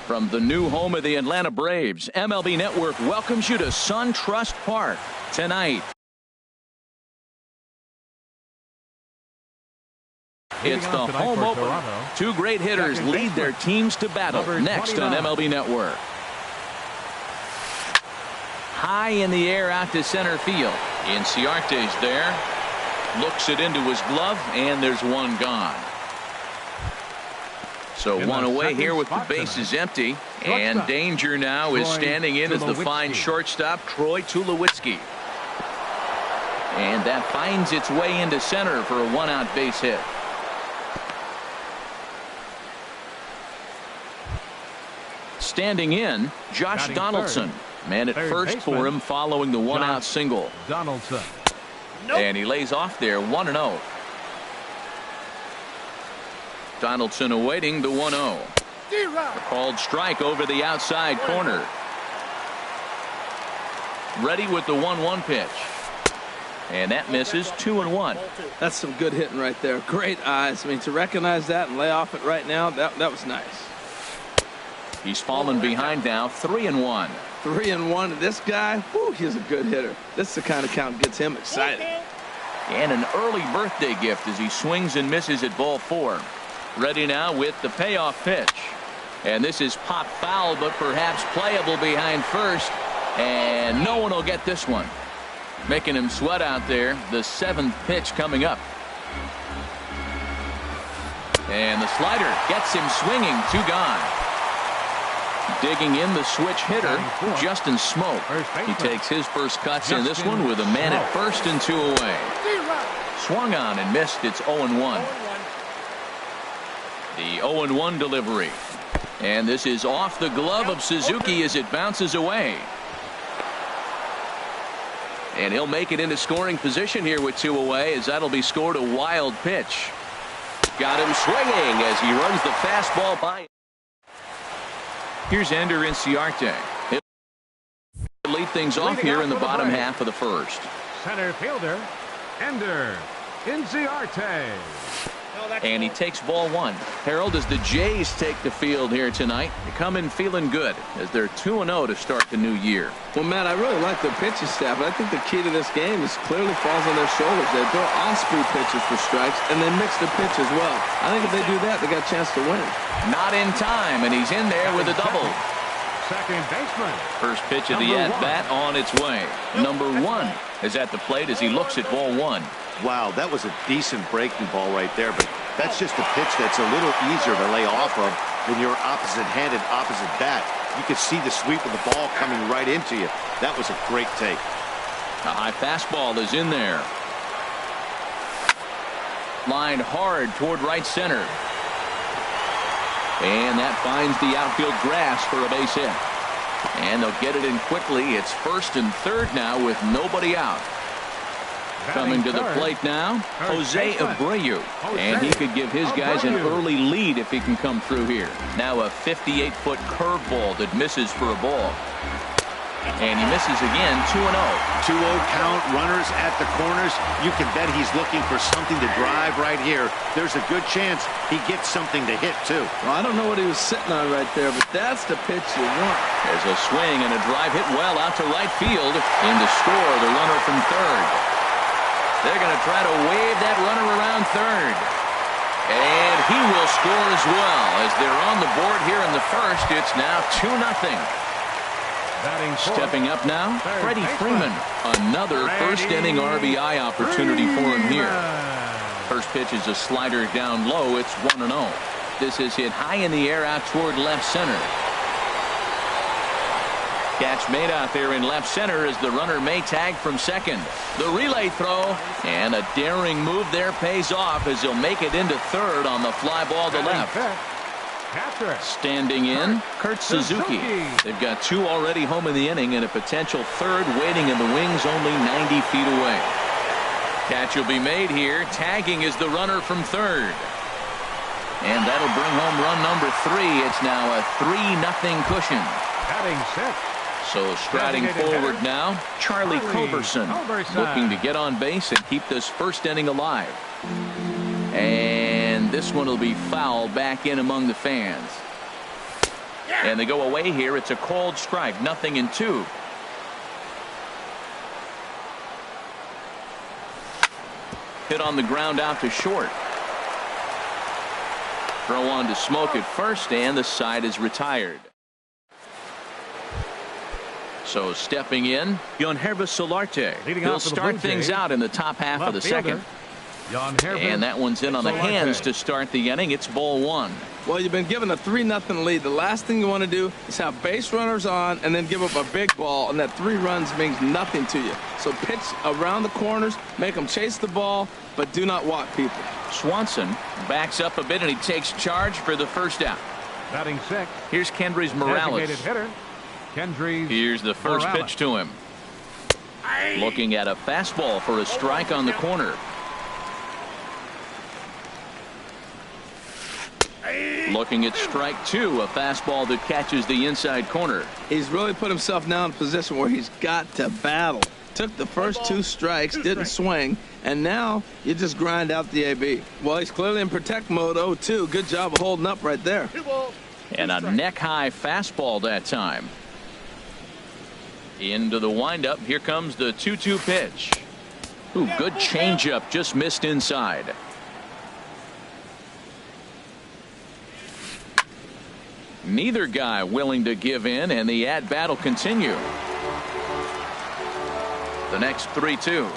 From the new home of the Atlanta Braves, MLB Network welcomes you to SunTrust Park tonight. It's the home opener. Two great hitters lead their teams to battle next on MLB Network. High in the air out to center field. Inciarte's there. Looks it into his glove, and there's one gone. So one away here with the bases empty. And danger now is standing in as the fine shortstop, Troy Tulowitzki. And that finds its way into center for a one-out base hit. Standing in, Josh Donaldson. Man at first for him following the one-out single. Donaldson. And he lays off there 1-0. Donaldson awaiting the 1-0. A called strike over the outside corner. Ready with the 1-1 pitch. And that misses. 2-1. That's some good hitting right there. Great eyes. I mean, to recognize that and lay off it right now, that was nice. He's fallen behind now. 3-1. 3-1. This guy, whew, he's a good hitter. This is the kind of count that gets him excited. And an early birthday gift as he swings and misses at ball 4. Ready now with the payoff pitch. And this is pop foul, but perhaps playable behind first. And no one will get this one. Making him sweat out there. The 7th pitch coming up. And the slider gets him swinging. 2 gone. Digging in the switch hitter, Justin Smoke. He takes his first cuts in this one with a man at first and 2 away. Swung on and missed. It's 0-1. The 0-1 delivery. And this is off the glove of Suzuki as it bounces away. And he'll make it into scoring position here with 2 away, as that'll be scored a wild pitch. Got him swinging as he runs the fastball by. Here's Ender Inciarte. He'll lead things off here in the bottom half of the first. Center fielder, Ender Inciarte. And he takes ball 1. Harold, as the Jays take the field here tonight, they come in feeling good as they're 2-0 to start the new year. Well, Matt, I really like their pitching staff, but I think the key to this game is clearly falls on their shoulders. They throw off-speed pitches for strikes, and they mix the pitch as well. I think if they do that, they got a chance to win. Not in time, and he's in there with a double. Second baseman. First pitch of the at-bat on its way. Number 1 is at the plate as he looks at ball 1. Wow, that was a decent breaking ball right there, but that's just a pitch that's a little easier to lay off of when you're opposite-handed, opposite bat. You could see the sweep of the ball coming right into you. That was a great take. A high fastball is in there. Lined hard toward right center. And that finds the outfield grass for a base hit. And they'll get it in quickly. It's first and third now with nobody out. Coming to the plate now, Jose Abreu. And he could give his guys an early lead if he can come through here. Now a 58-foot curveball that misses for a ball. And he misses again. 2-0. 2-0 count, runners at the corners. You can bet he's looking for something to drive right here. There's a good chance he gets something to hit, too. Well, I don't know what he was sitting on right there, but that's the pitch you want. There's a swing and a drive hit well out to right field. In to score the runner from third. They're going to try to wave that runner around third. And he will score as well. As they're on the board here in the first, it's now 2-0. Stepping up now, Freddie Freeman. Another first-inning RBI opportunity for him here. First pitch is a slider down low. It's 1-0. This is hit high in the air out toward left center. Catch made out there in left center as the runner may tag from second. The relay throw, and a daring move there pays off as he'll make it into third on the fly ball to left. Standing in, Kurt Suzuki. They've got 2 already home in the inning and a potential third waiting in the wings only 90 feet away. Catch will be made here. Tagging is the runner from third. And that'll bring home run number 3. It's now a 3-0 cushion. Batting set. So striding forward now, Charlie Culberson, looking to get on base and keep this first inning alive. And this one will be foul back in among the fans. And they go away here. It's a called strike, 0-2. Hit on the ground out to short. Throw on to Smoke at first, and the side is retired. So stepping in, Yonhervis Solarte. He'll start things out in the top half of the second. And that one's in on the hands to start the inning. It's ball one. Well, you've been given a 3-0 lead. The last thing you want to do is have base runners on and then give up a big ball, and that 3 runs means nothing to you. So pitch around the corners, make them chase the ball, but do not walk people. Swanson backs up a bit, and he takes charge for the first out. Batting sixth. Here's Kendrys Morales. Hitter, Kendrys Here's the first pitch to him. Looking at a fastball for a strike on the corner. Looking at strike 2, a fastball that catches the inside corner. He's really put himself now in a position where he's got to battle. Took the first 2 strikes, didn't swing, and now you just grind out the AB. Well, he's clearly in protect mode, 0-2. Good job of holding up right there. And a neck-high fastball that time. Into the windup. Here comes the 2-2 pitch. Ooh, good changeup, just missed inside. Neither guy willing to give in, and the at-bat will continue. The next 3-2.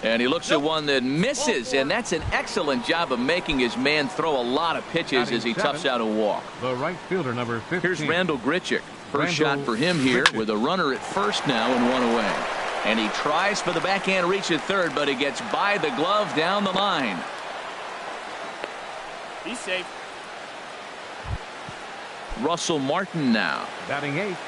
And he looks at one that misses, and that's an excellent job of making his man throw a lot of pitches as he toughs out a walk. The right fielder, number 15. Here's Randall Grichuk. First shot for him here with a runner at first now and 1 away. And he tries for the backhand reach at third, but he gets by the glove down the line. He's safe. Russell Martin now. Batting eighth.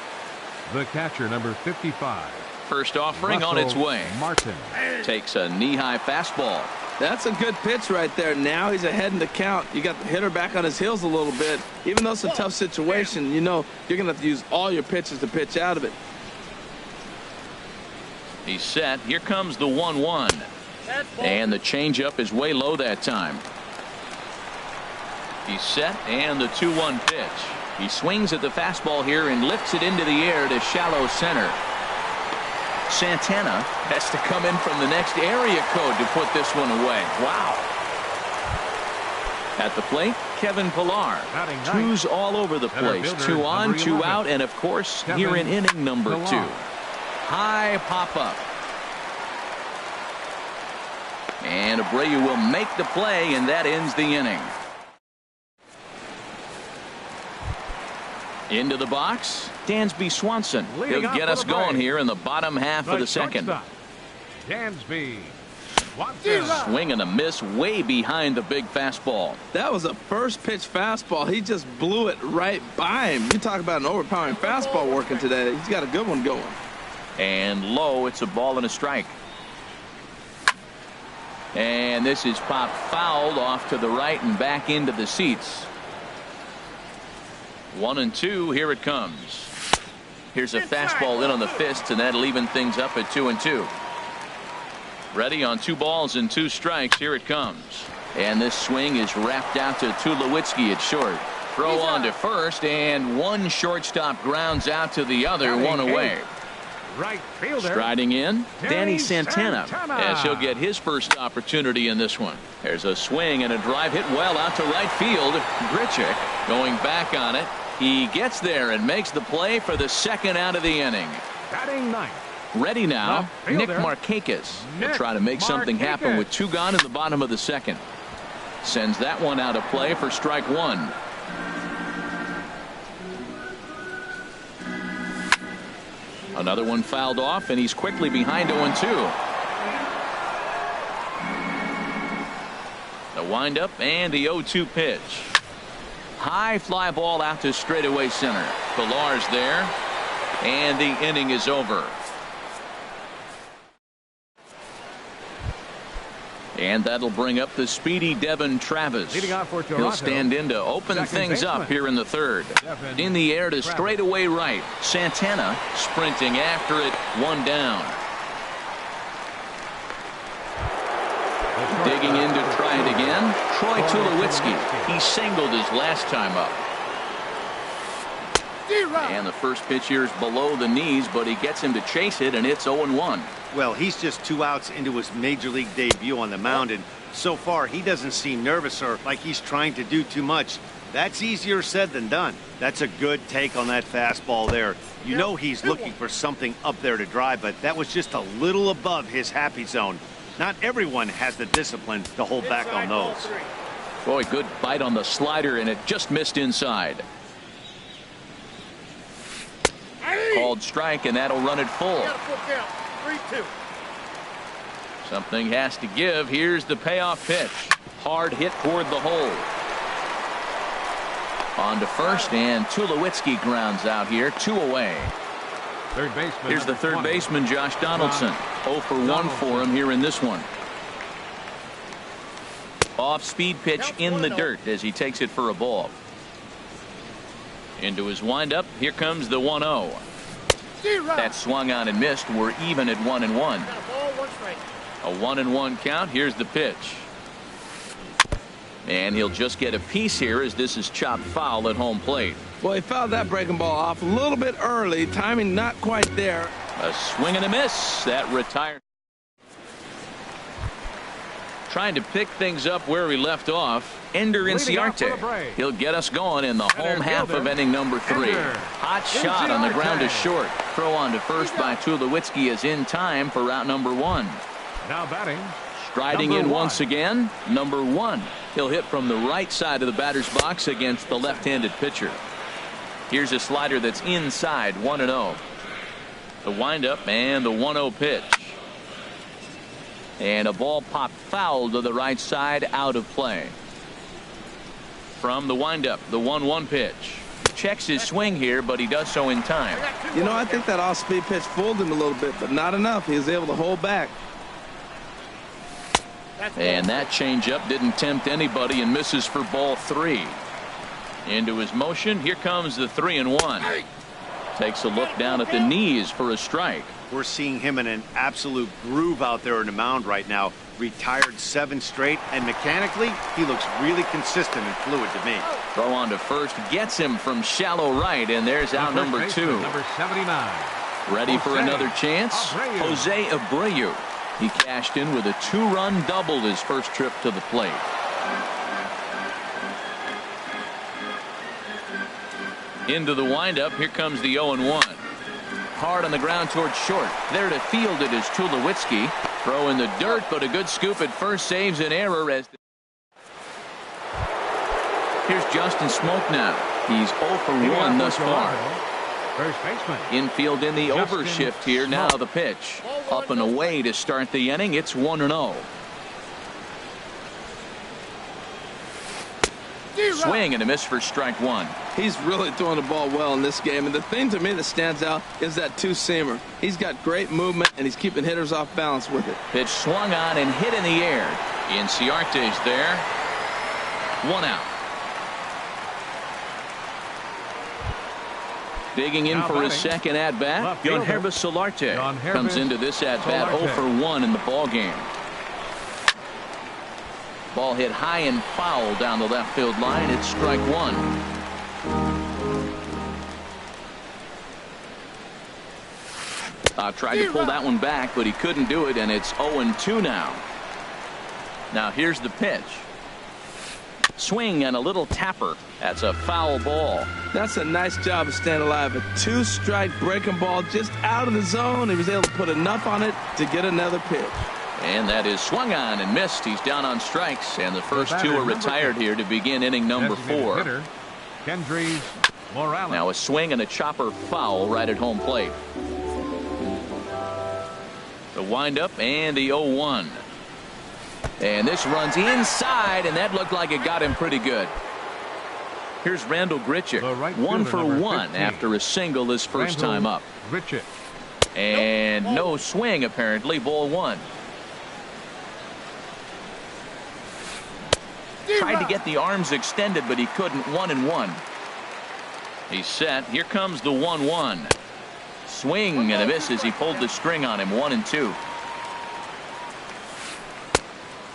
The catcher, number 55. First offering Russell on its way. Martin Takes a knee-high fastball. That's a good pitch right there. Now he's ahead in the count. You got the hitter back on his heels a little bit. Even though it's a tough situation, you know you're going to have to use all your pitches to pitch out of it. He's set. Here comes the 1-1. And the changeup is way low that time. He's set, and the 2-1 pitch. He swings at the fastball here and lifts it into the air to shallow center. Santana has to come in from the next area code to put this one away. Wow. At the plate, Kevin Pillar. Twos all over the place. 2 on, 2 out, and of course, here in inning number 2. High pop-up. And Abreu will make the play, and that ends the inning. Into the box, Dansby Swanson. He'll get us going here in the bottom half of the second. Dansby Swanson. Swing and a miss way behind the big fastball. That was a first pitch fastball. He just blew it right by him. You talk about an overpowering fastball working today. He's got a good one going. And low, it's a ball and a strike. And this is popped fouled off to the right and back into the seats. 1-2. Here it comes. Here's a fastball in on the fists, and that'll even things up at 2-2. Ready on 2 balls and 2 strikes. Here it comes. And this swing is wrapped out to Tulowitzki at short. Throw on to first, and one shortstop grounds out to the other, 1 away. Right fielder. Striding in, Danny Santana, as he'll get his first opportunity in this one. There's a swing and a drive hit well out to right field. Grichuk going back on it. He gets there and makes the play for the second out of the inning. Batting ninth. Ready now, Nick Markakis. He'll try to make something happen with 2 gone in the bottom of the second. Sends that one out of play for strike 1. Another one fouled off, and he's quickly behind 0-2. The windup and the 0-2 pitch. High fly ball out to straightaway center. Pillar's there, and the inning is over. And that'll bring up the speedy Devin Travis. He'll stand in to open things up here in the third. In the air to straightaway right. Santana sprinting after it, 1 down. Digging in to try it again, Troy Tulowitzki. He singled his last time up. And the first pitch here is below the knees, but he gets him to chase it, and it's 0-1. Well, he's just 2 outs into his major league debut on the mound, and so far he doesn't seem nervous or like he's trying to do too much. That's easier said than done. That's a good take on that fastball there. You know he's looking for something up there to drive, but that was just a little above his happy zone. Not everyone has the discipline to hold back on those. Boy, good bite on the slider, and it just missed inside. Called strike, and that'll run it full. 3-2. Something has to give. Here's the payoff pitch. Hard hit toward the hole. On to first, and Tulowitzki grounds out here, 2 away. Third baseman. Here's the third baseman, Josh Donaldson. 0 for 1 for him here in this one. Off-speed pitch in the dirt as he takes it for a ball. Into his windup. Here comes the 1-0. That swung on and missed. We're even at 1-1. A 1-1 count. Here's the pitch. And he'll just get a piece here as this is chopped foul at home plate. Well, he fouled that breaking ball off a little bit early. Timing not quite there. A swing and a miss. That retired. Trying to pick things up where we left off. Ender Inciarte. He'll get us going in the home half of inning number 3. Hot shot on the ground is short. Throw on to first by Tulowitzki is in time for route number 1. Now batting. Striding in once again, number 1. He'll hit from the right side of the batter's box against the left-handed pitcher. Here's a slider that's inside, 1-0. The windup and the 1-0 pitch. And a ball popped foul to the right side, out of play. From the windup, the 1-1 pitch. Checks his swing here, but he does so in time. You know, I think that off-speed pitch fooled him a little bit, but not enough. He was able to hold back. And that changeup didn't tempt anybody and misses for ball 3. Into his motion. Here comes the 3-1. Takes a look down at the knees for a strike. We're seeing him in an absolute groove out there on the mound right now. Retired 7 straight, and mechanically, he looks really consistent and fluid to me. Throw on to first gets him from shallow right, and there's out number 2. Number 79. Ready for another chance? Jose Abreu. He cashed in with a 2-run double his first trip to the plate. Into the windup. Here comes the 0-1. Hard on the ground towards short. There to field it is Tulowitzki. Throw in the dirt, but a good scoop at first saves an error. As here's Justin Smoke now. He's 0 for 1 thus far. First baseman. Infield in the overshift here. Now the pitch. Up and away to start the inning. It's 1-0. Swing and a miss for strike 1. He's really throwing the ball well in this game, and the thing to me that stands out is that two-seamer. He's got great movement, and he's keeping hitters off balance with it. Pitch swung on and hit in the air. Inciarte's there. 1 out. Digging in for his second at-bat, Yohanribus Solarte comes into this at-bat 0 for 1 in the ballgame. Ball hit high and foul down the left field line. It's strike 1. Tried to pull that one back, but he couldn't do it, and it's 0-2 now. Now here's the pitch. Swing and a little tapper. That's a foul ball. That's a nice job of staying alive. A 2-strike breaking ball just out of the zone. He was able to put enough on it to get another pitch. And that is swung on and missed. He's down on strikes, and the first 2 are retired here to begin inning number 4. Now a swing and a chopper foul right at home plate. The windup and the 0-1. And this runs inside, and that looked like it got him pretty good. Here's Randall Grichuk, 1 for 1 after a single his first time up. And no swing apparently. Ball 1. Tried to get the arms extended, but he couldn't. 1-1. He's set. Here comes the 1-1. Swing and a miss as he pulled the string on him. 1-2.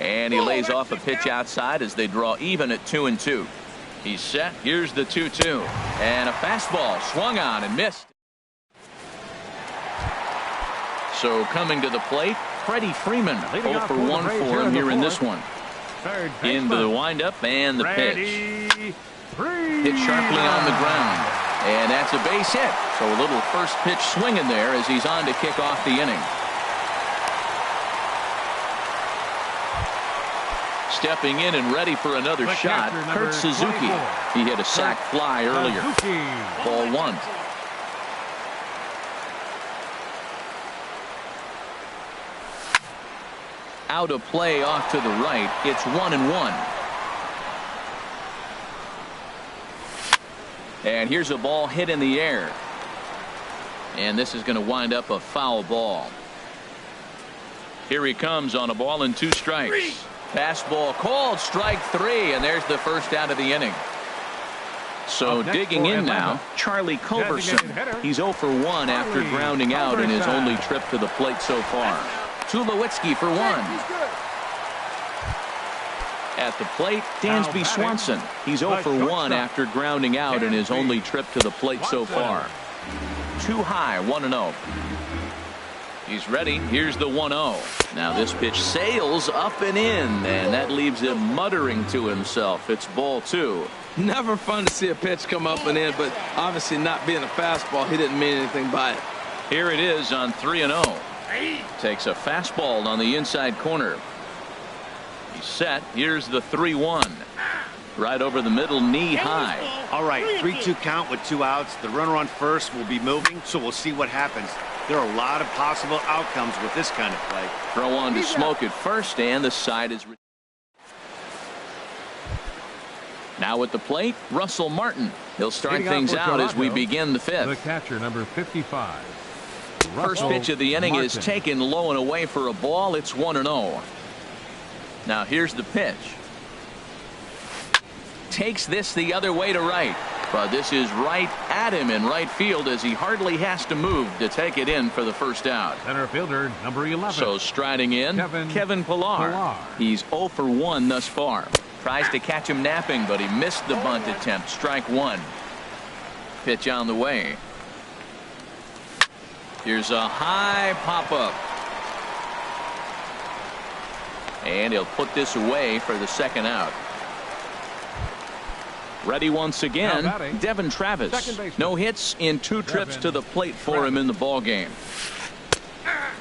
And he lays off a pitch outside as they draw even at 2-2. He's set. Here's the 2-2. And a fastball swung on and missed. So coming to the plate, Freddie Freeman. 0 for 1 for him here in this one. Into the windup and the pitch. Hit sharply on the ground. And that's a base hit. So a little first pitch swing in there as he's on to kick off the inning. Stepping in and ready for another shot, Kurt Suzuki. He hit a sac fly earlier. Ball 1. Out of play off to the right. It's 1-1. And here's a ball hit in the air. And this is going to wind up a foul ball. Here he comes on a ball and 2 strikes. Fastball called, strike 3, and there's the first out of the inning. So digging in now, Charlie Culberson. He's 0 for 1 after grounding out in his only trip to the plate so far. Tulowitzki for 1. At the plate, Dansby Swanson. He's 0 for 1 after grounding out in his only trip to the plate so far. Too high, 1-0. He's ready. Here's the 1-0. Now this pitch sails up and in, and that leaves him muttering to himself. It's ball 2. Never fun to see a pitch come up and in, but obviously not being a fastball, he didn't mean anything by it. Here it is on 3-0. Takes a fastball on the inside corner. He's set. Here's the 3-1. Right over the middle, knee high. All right, 3-2 count with 2 outs. The runner on first will be moving, so we'll see what happens. There are a lot of possible outcomes with this kind of play. Throw on to Smoke at first, and the side is. Now at the plate, Russell Martin. He'll start things out as we begin the 5th. The catcher, number 55. First pitch of the inning is taken low and away for a ball. It's 1-0. Now here's the pitch. Takes this the other way to right. But this is right at him in right field as he hardly has to move to take it in for the first out. Center fielder, number 11. So striding in, Kevin Pillar. He's 0 for 1 thus far. Tries to catch him napping, but he missed the bunt attempt. Strike 1. Pitch on the way. Here's a high pop-up. And he'll put this away for the second out. Ready once again, Devin Travis. No hits in 2 trips to the plate for him in the ballgame.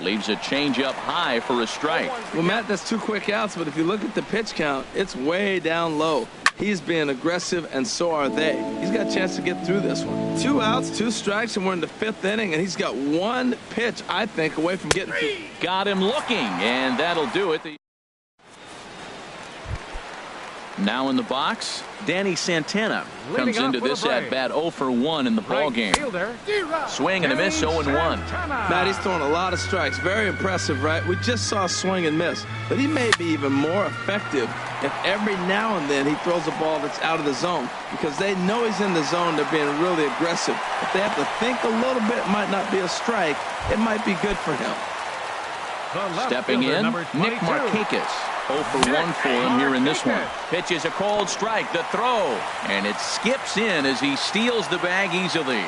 Leaves a changeup high for a strike. Well, Matt, that's 2 quick outs, but if you look at the pitch count, it's way down low. He's being aggressive, and so are they. He's got a chance to get through this one. 2 outs, 2 strikes, and we're in the 5th inning, and he's got 1 pitch, I think, away from getting through. Got him looking, and that'll do it. Now in the box, Danny Santana comes into this at bat 0 for 1 in the ball game. Swing and a miss, 0-1. Matt, he's throwing a lot of strikes. Very impressive, right? We just saw a swing and miss, but he may be even more effective if every now and then he throws a ball that's out of the zone, because they know he's in the zone. They're being really aggressive. If they have to think a little bit, it might not be a strike. It might be good for him. Stepping in, Nick Markakis. 0 for 1 for him here in this one. Pitch is a cold strike. The throw. And it skips in as he steals the bag easily.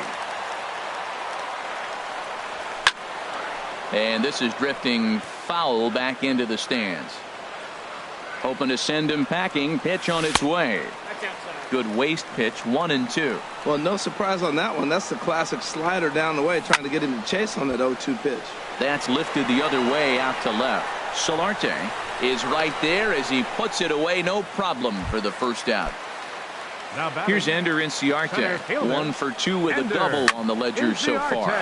And this is drifting foul back into the stands. Hoping to send him packing. Pitch on its way. Good waist pitch, 1-2. Well, no surprise on that one. That's the classic slider down the way, trying to get him to chase on that 0-2 pitch. That's lifted the other way out to left. Solarte is right there as he puts it away. No problem for the first out. Here's Ender Inciarte. 1 for 2 with a double on the ledger so far.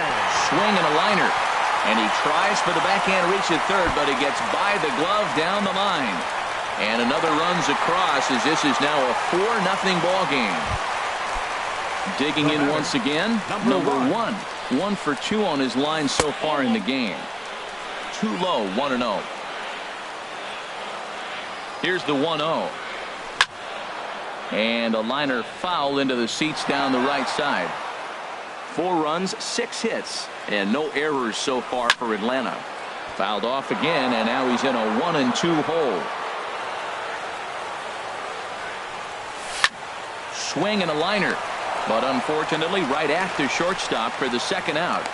Swing and a liner. And he tries for the backhand reach at third, but he gets by the glove down the line. And another runs across as this is now a 4-0 ball game. Digging in once again, number 1. 1 for 2 on his line so far in the game. Too low, 1-0. Here's the 1-0. And a liner foul into the seats down the right side. 4 runs, 6 hits, and no errors so far for Atlanta. Fouled off again, and now he's in a 1-2 hole. swing and a liner. But unfortunately, right after shortstop for the second out.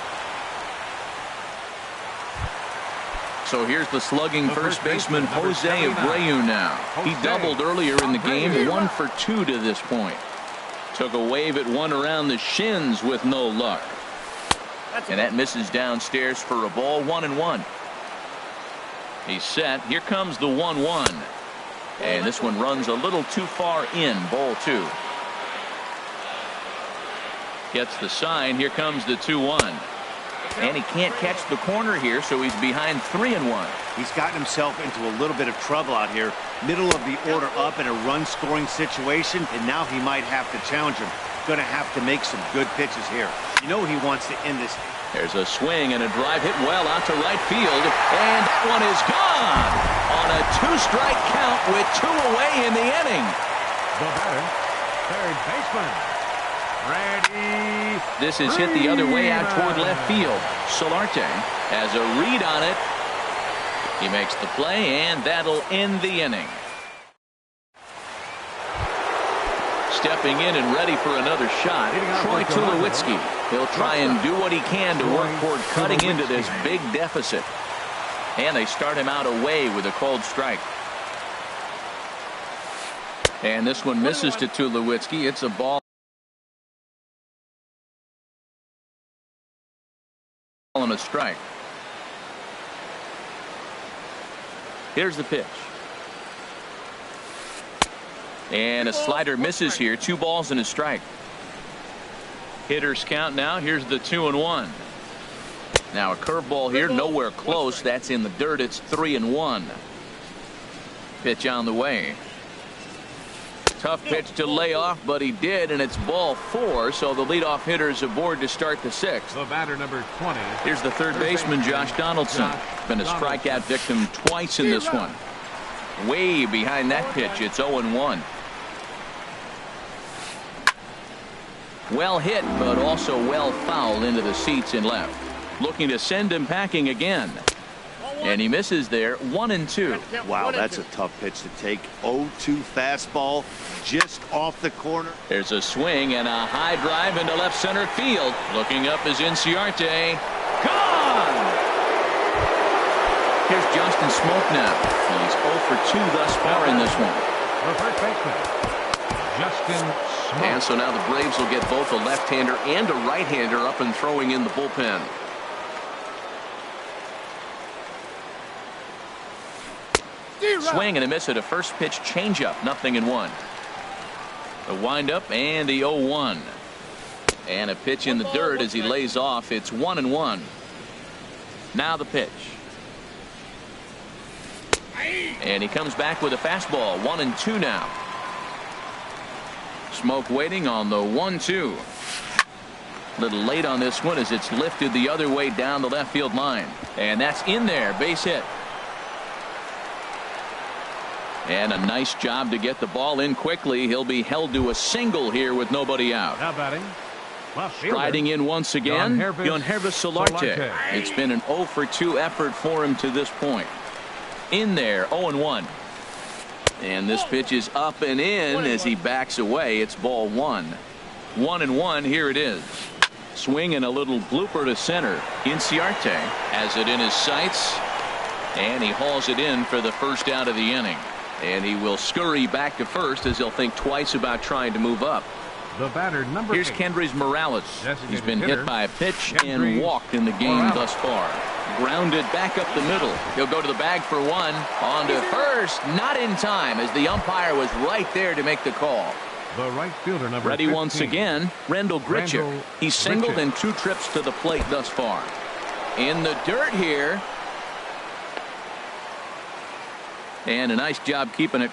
So here's the slugging first baseman Jose Abreu now. He doubled earlier in the game, 1 for 2 to this point. Took a wave at one around the shins with no luck. And that misses downstairs for a ball, 1-1. He's set. Here comes the 1-1. And this one runs a little too far in, ball 2. Gets the sign. Here comes the 2-1. And he can't catch the corner here, so he's behind 3-1. He's gotten himself into a little bit of trouble out here. Middle of the order up in a run-scoring situation, and now he might have to challenge him. Going to have to make some good pitches here. You know he wants to end this. There's a swing and a drive hit well out to right field, and that one is gone on a 2-strike count with 2 away in the inning. The batter, third baseman, ready. This is hit the other way out toward left field. Solarte has a read on it. He makes the play, and that'll end the inning. Stepping in and ready for another shot, Troy Tulowitzki. He'll try and do what he can to work toward cutting into this big deficit. And they start him out away with a called strike. And this one misses to Tulowitzki. It's a ball and a strike. Here's the pitch. And a slider misses here. 2 balls and a strike. Hitters count now. Here's the 2-1. Now a curveball here, nowhere close. That's in the dirt. It's 3-1. Pitch on the way. Tough pitch to lay off, but he did, and it's ball 4. So the leadoff hitter is aboard to start the 6th. The batter, number 20. Here's the third baseman, Josh Donaldson. Been a strikeout victim twice in this one. Way behind that pitch. It's 0-1. Well hit, but also well fouled into the seats in left. Looking to send him packing again. And he misses there, 1-2. Wow, that's a tough pitch to take. 0-2 fastball just off the corner. There's a swing and a high drive into left center field. Looking up is Inciarte. Gone! Here's Justin Smoke now. He's 0 for 2 thus far in this one. The first baseman, Justin Smoke. And so now the Braves will get both a left-hander and a right-hander up and throwing in the bullpen. Swing and a miss at a first pitch changeup. 0-1. The windup and the 0-1. And a pitch in the dirt as he lays off. It's 1-1. Now the pitch. And he comes back with a fastball. 1-2 now. Smoke waiting on the 1-2. Little late on this one as it's lifted the other way down the left field line. And that's in there. Base hit. And a nice job to get the ball in quickly. He'll be held to a single here with nobody out. Now batting, Striding in once again, Yonervis Solarte. It's been an 0 for 2 effort for him to this point. In there, 0-1. And this pitch is up and in as he backs away. It's ball 1. 1-1. Here it is. Swing and a little blooper to center. Inciarte has it in his sights. And he hauls it in for the first out of the inning. And he will scurry back to first as he'll think twice about trying to move up. The batter, number 8. Here's Kendrys Morales. He's been hit by a pitch and walked in the game thus far. Grounded back up the middle. He'll go to the bag for 1. On to first. Not in time as the umpire was right there to make the call. The right fielder, number Ready 15. once again, Rendell Gritchick. He's singled in 2 trips to the plate thus far. In the dirt here. And a nice job keeping it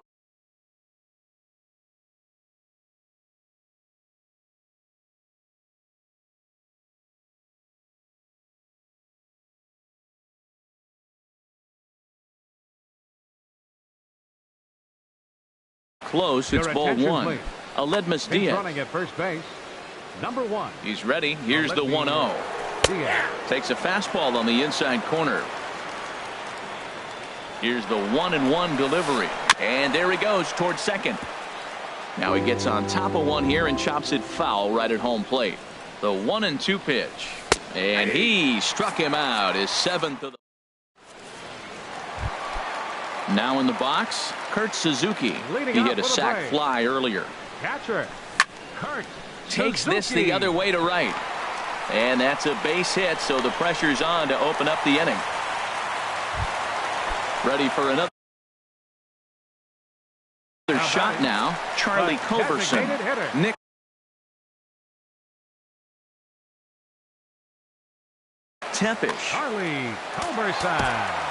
close. It's ball 1. Aledmus Diaz running at first base. Number 1. He's ready. Here's the 1-0. Takes a fastball on the inside corner. Here's the 1-1 delivery. And there he goes towards second. Now he gets on top of one here and chops it foul right at home plate. The 1-2 pitch. And he struck him out. His 7th of the. Now in the box, Kurt Suzuki. He hit a sac fly earlier. Catcher, Kurt Takes Suzuki. this the other way to right. And that's a base hit, so the pressure's on to open up the inning. Ready for another shot now. Charlie Culberson. Nick Tepish. Charlie Culberson.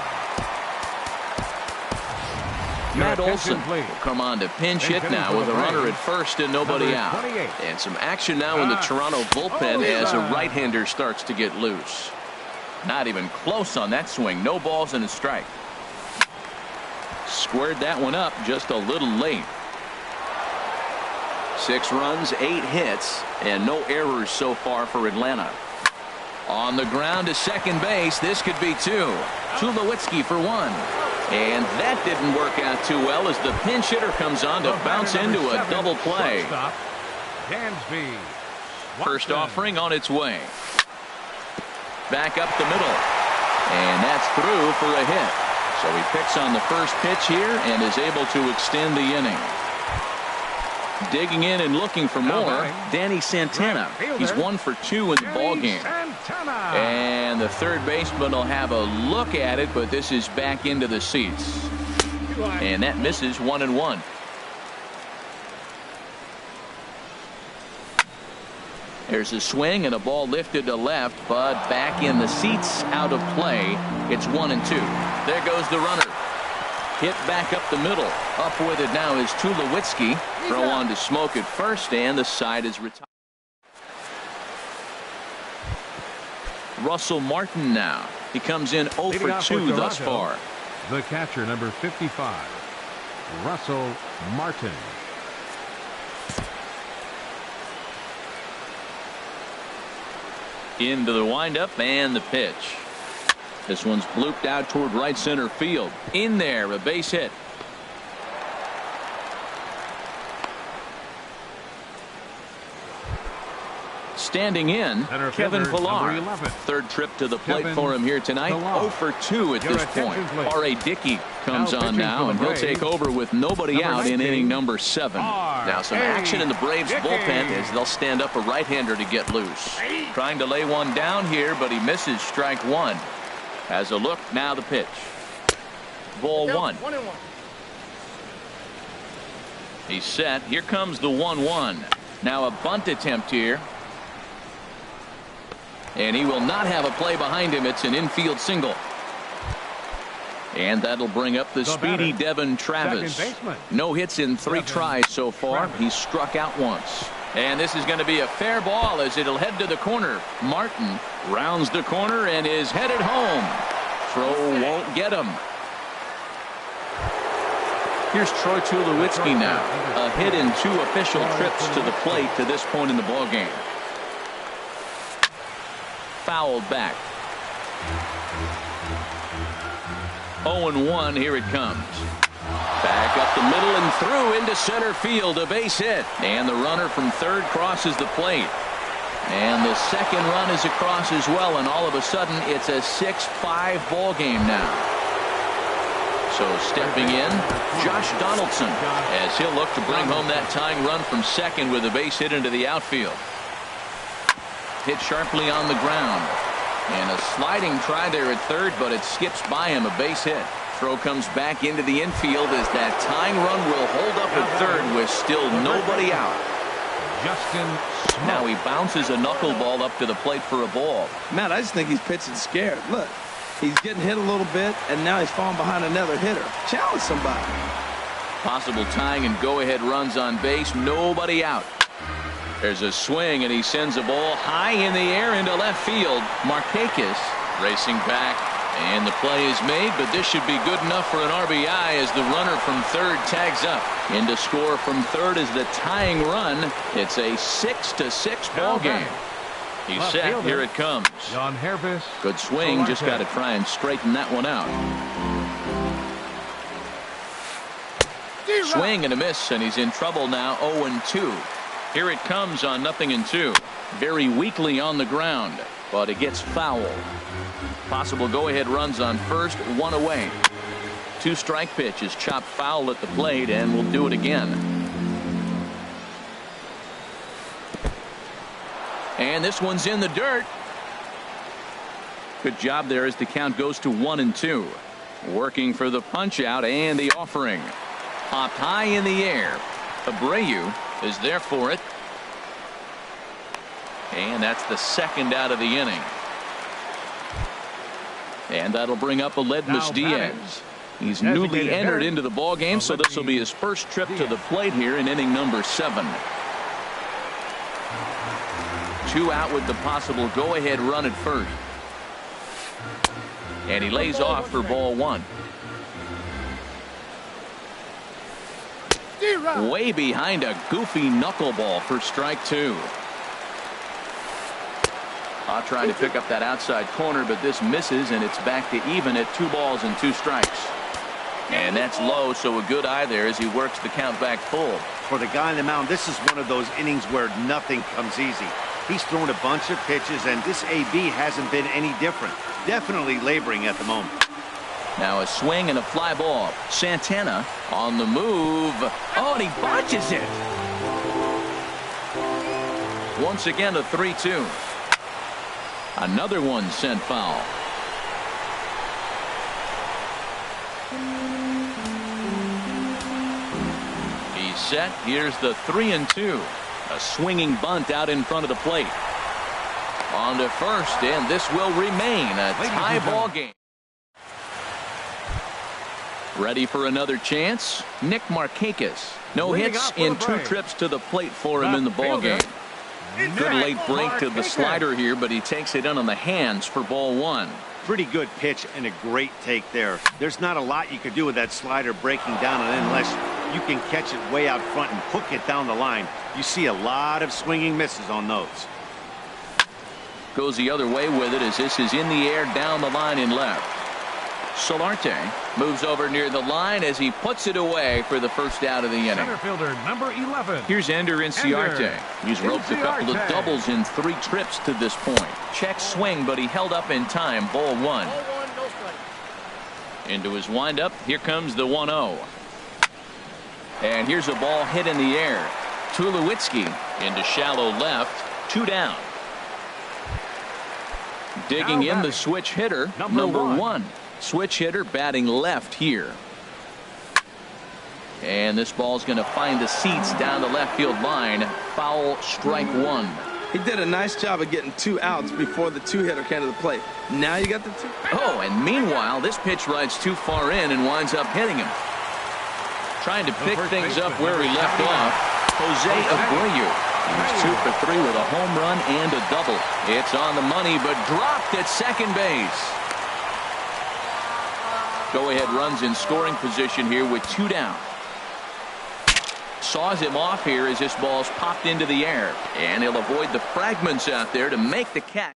Matt Olson will come on to pinch hit now with a runner at first and nobody out. And some action now in the Toronto bullpen as a right-hander starts to get loose. Not even close on that swing. No balls and a strike. Squared that one up just a little late. 6 runs, 8 hits, and no errors so far for Atlanta. On the ground to second base. This could be 2. Tulowitzki for 1. And that didn't work out too well as the pinch hitter comes on to bounce into a double play. First offering on its way. Back up the middle. And that's through for a hit. So he picks on the first pitch here and is able to extend the inning. Digging in and looking for more, Danny Santana. He's 1 for 2 in the ballgame. And the third baseman will have a look at it, but this is back into the seats. And that misses 1-1. There's a swing and a ball lifted to left, but back in the seats, out of play. It's 1-2. There goes the runner. Hit back up the middle. Up with it now is Tulowitzki. Throw on to Smoke at first, and the side is retired. Russell Martin now. He comes in 0 for 2 thus far. The catcher, number 55, Russell Martin. Into the windup and the pitch. This one's blooped out toward right center field. In there, a base hit. Standing in, Kevin Pillar. Third trip to the plate for him here tonight. 0 for 2 at this point. R.A. Dickey comes on now, and he'll take over with nobody out in inning number 7. Now some action in the Braves bullpen as they'll stand up a right-hander to get loose. Trying to lay one down here, but he misses strike 1. Has a look, now the pitch. Ball 1. He's set. Here comes the 1-1. Now a bunt attempt here. And he will not have a play behind him. It's an infield single. And that'll bring up the speedy Devin Travis. No hits in 3 tries so far. He's struck out once. And this is going to be a fair ball as it'll head to the corner. Martin rounds the corner and is headed home. Throw won't get him. Here's Troy Tulowitzki now. A hit in 2 official trips to the plate to this point in the ballgame. Fouled back. 0-1. Here it comes. Back up the middle and through into center field. A base hit. And the runner from third crosses the plate. And the second run is across as well. And all of a sudden, it's a 6-5 ball game now. So stepping in, Josh Donaldson, as he'll look to bring home that tying run from second with a base hit into the outfield. Hit sharply on the ground. And a sliding try there at third, but it skips by him. A base hit. Throw comes back into the infield as that tying run will hold up at third with still nobody out. Now he bounces a knuckleball up to the plate for a ball. Matt, I just think he's pitching scared. Look, he's getting hit a little bit, and now he's falling behind another hitter. Challenge somebody. Possible tying and go-ahead runs on base. Nobody out. There's a swing, and he sends a ball high in the air into left field. Markakis racing back. And the play is made, but this should be good enough for an RBI as the runner from third tags up. In to score from third is the tying run. It's a 6-6 ball game. He's set. Here it comes. Good swing. Just got to try and straighten that one out. Swing and a miss, and he's in trouble now. 0-2. Here it comes on 0-2. Very weakly on the ground, but it gets foul. Possible go-ahead runs on first, one away. 2-strike pitch is chopped foul at the plate, and we'll do it again. And this one's in the dirt. Good job there as the count goes to 1-2. Working for the punch out and the offering. Popped high in the air. Abreu is there for it. And that's the second out of the inning. And that'll bring up Aledmys Diaz. He's newly entered into the ball game, so this will be his first trip to the plate here in inning number 7. 2 out with the possible go-ahead run at first. And he lays off for ball 1. Way behind a goofy knuckleball for strike 2. Trying to pick up that outside corner, but this misses, and it's back to even at 2 balls and 2 strikes. And that's low, so a good eye there as he works the count back full. For the guy on the mound, this is one of those innings where nothing comes easy. He's thrown a bunch of pitches, and this AB hasn't been any different. Definitely laboring at the moment. Now a swing and a fly ball. Santana on the move. Oh, and he botches it. Once again, a 3-2. Another one sent foul. He's set. Here's the 3-2. A swinging bunt out in front of the plate. On to first, and this will remain a tie ball game. Ready for another chance? Nick Markakis. No hits in 2 trips to the plate for him in the ball game. Good late break to the slider here, but he takes it in on the hands for ball 1. Pretty good pitch and a great take there. There's not a lot you could do with that slider breaking down and in unless you can catch it way out front and hook it down the line. You see a lot of swinging misses on those. Goes the other way with it as this is in the air down the line in left. Solarte moves over near the line as he puts it away for the first out of the inning. Center fielder number 11. Here's Ender Inciarte. He's roped a couple of doubles in 3 trips to this point. Check swing, but he held up in time. Ball 1. Into his windup. Here comes the 1-0. And here's a ball hit in the air. Tulowitzki into shallow left. 2 down. Digging in the switch hitter, number 1. Switch hitter batting left here. And this ball's going to find the seats down the left field line. Foul, strike 1. He did a nice job of getting 2 outs before the 2-hitter came to the plate. Now you got the 2. Oh, and meanwhile, this pitch rides too far in and winds up hitting him. Trying to pick things up where he left off. Jose Abreu. He's 2 for 3 with a home run and a double. It's on the money, but dropped at second base. Go-ahead runs in scoring position here with 2 down. Saws him off here as this ball's popped into the air. And he'll avoid the fragments out there to make the catch.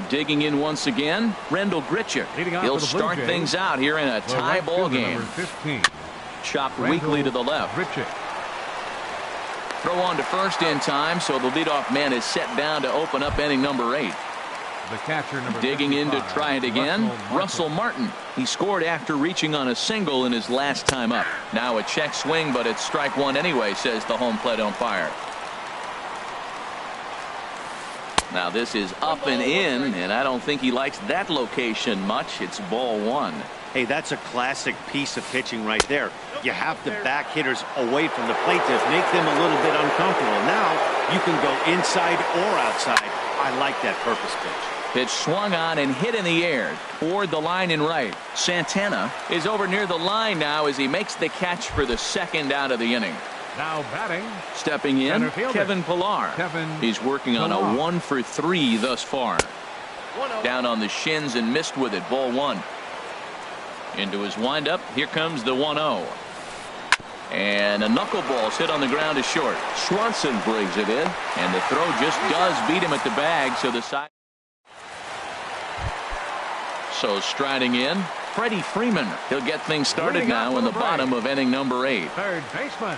Digging in once again, Rendell Grichuk. He'll start things out here in a tie ball game. Chopped weakly to the left. Throw on to first in time, so the leadoff man is set down to open up inning number 8. The catcher number digging in to try it again, Russell Martin. He scored after reaching on a single in his last time up. Now a check swing, but it's strike 1 anyway, says the home plate umpire. Now this is up and in, and I don't think he likes that location much. It's ball 1. Hey, that's a classic piece of pitching right there. You have to back hitters away from the plate to make them a little bit uncomfortable. Now you can go inside or outside. I like that purpose pitch. Pitch swung on and hit in the air toward the line and right. Santana is over near the line now as he makes the catch for the second out of the inning. Now batting. Stepping in, Kevin Pillar. He's working on a 1 for 3 thus far. Down on the shins and missed with it. Ball 1. Into his windup. Here comes the 1-0. And a knuckleball's hit on the ground to short. Swanson brings it in, and the throw just does beat him at the bag, so the side. So striding in, Freddie Freeman. He'll get things started now in the bottom of inning number 8. Third baseman.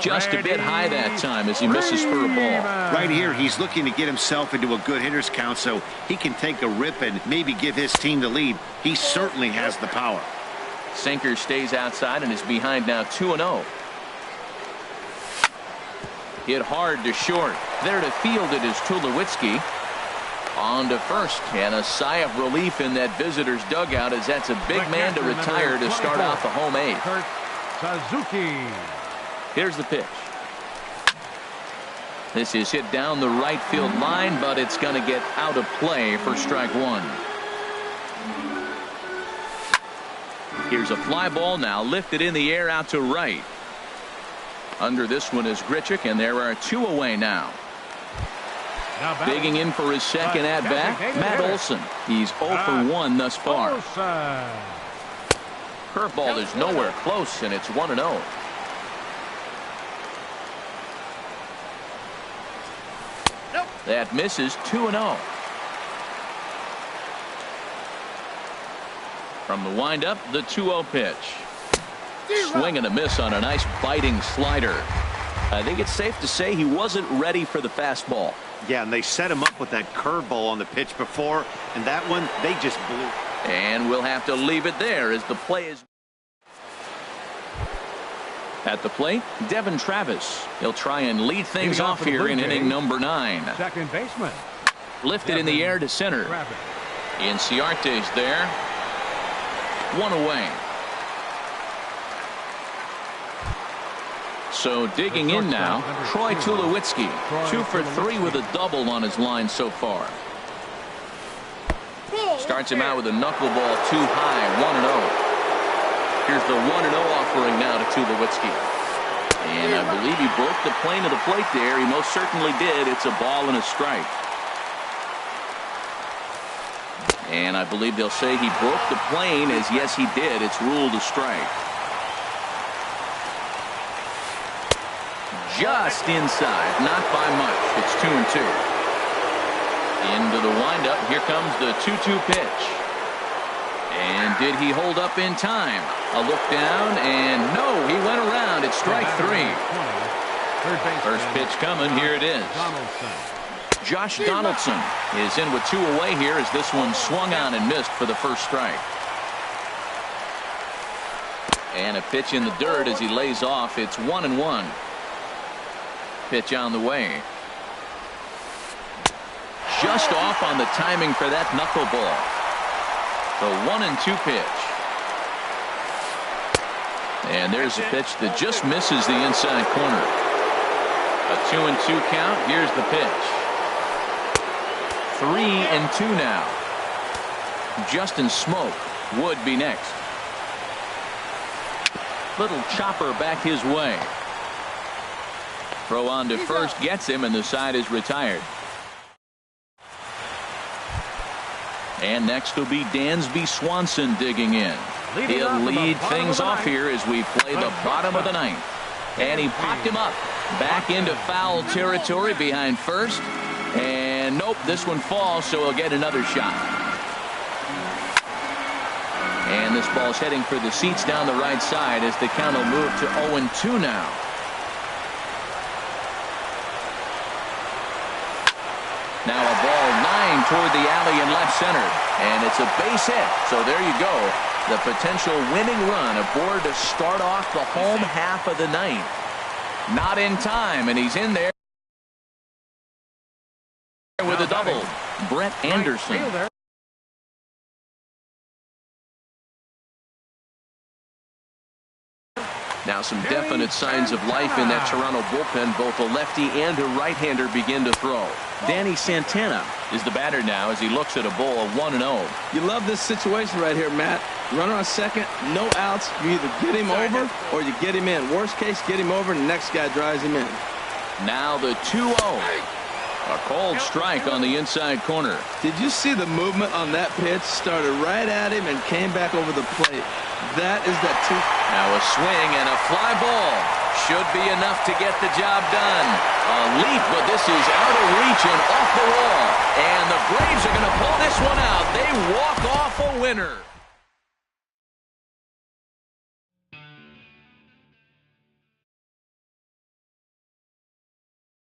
Just a bit high that time as he misses for a ball. Right here, he's looking to get himself into a good hitter's count so he can take a rip and maybe give his team the lead. He certainly has the power. Sinker stays outside and is behind now 2-0. Hit hard to short. There to field it is Tulowitzki. On to first, and a sigh of relief in that visitor's dugout as that's a big man to retire to start out the home 8th. Kurt Suzuki. Here's the pitch. This is hit down the right field line, but it's going to get out of play for strike 1. Here's a fly ball now lifted in the air out to right. Under this one is Grichuk, and there are 2 away now. Digging in for his second at-bat, Matt Olson. He's 0 for 1 thus far. Curveball is nowhere close, and it's 1-0. That misses. 2-0. From the windup, the 2-0 pitch. Swing and a miss on a nice biting slider. I think it's safe to say he wasn't ready for the fastball. Yeah, and they set him up with that curveball on the pitch before, and that one, they just blew. And we'll have to leave it there as the play is. At the plate, Devin Travis. He'll try and lead things off here in inning number 9. Second baseman. Lifted in the air to center. Inciarte's there. 1 away. So digging in now, Troy Tulowitzki. 2 for 3 with a double on his line so far. Starts him out with a knuckleball too high. 1-0. Here's the 1-0 offering now to Tulowitzki. And I believe he broke the plane of the plate there. He most certainly did. It's a ball and a strike. And I believe they'll say he broke the plane, as yes he did. It's ruled a strike. Just inside, not by much. It's 2-2. Into the windup. Here comes the 2-2 pitch. And did he hold up in time? A look down, and no, he went around. It's strike 3. First pitch coming. Here it is. Josh Donaldson is in with 2 away here as this one swung on and missed for the first strike. And a pitch in the dirt as he lays off. It's 1-1. Pitch on the way. Just off on the timing for that knuckleball. The 1-2 pitch. And there's a pitch that just misses the inside corner. A 2-2 count. Here's the pitch. 3-2 now. Justin Smoke would be next. Little chopper back his way. Throw on to first gets him, and the side is retired. And next will be Dansby Swanson digging in. He'll lead things off here as we play the bottom of the 9th. And he popped him up back into foul territory behind first. And nope, this one falls, so he'll get another shot. And this ball's heading for the seats down the right side as the count will move to 0-2 now. Now a ball 9 toward the alley in left center. And it's a base hit. So there you go. The potential winning run aboard to start off the home half of the 9th. Not in time, and he's in there with a double. Brett Anderson. Now some definite signs of life in that Toronto bullpen. Both a lefty and a right-hander begin to throw. Danny Santana is the batter now as he looks at a bowl of 1-0. You love this situation right here, Matt. Runner on second, no outs. You either get him over or you get him in. Worst case, get him over and the next guy drives him in. Now the 2-0. A cold strike on the inside corner. Did you see the movement on that pitch? Started right at him and came back over the plate. That is that two. Now a swing and a fly ball. Should be enough to get the job done. A leap, but this is out of reach and off the wall. And the Braves are going to pull this one out. They walk off a winner.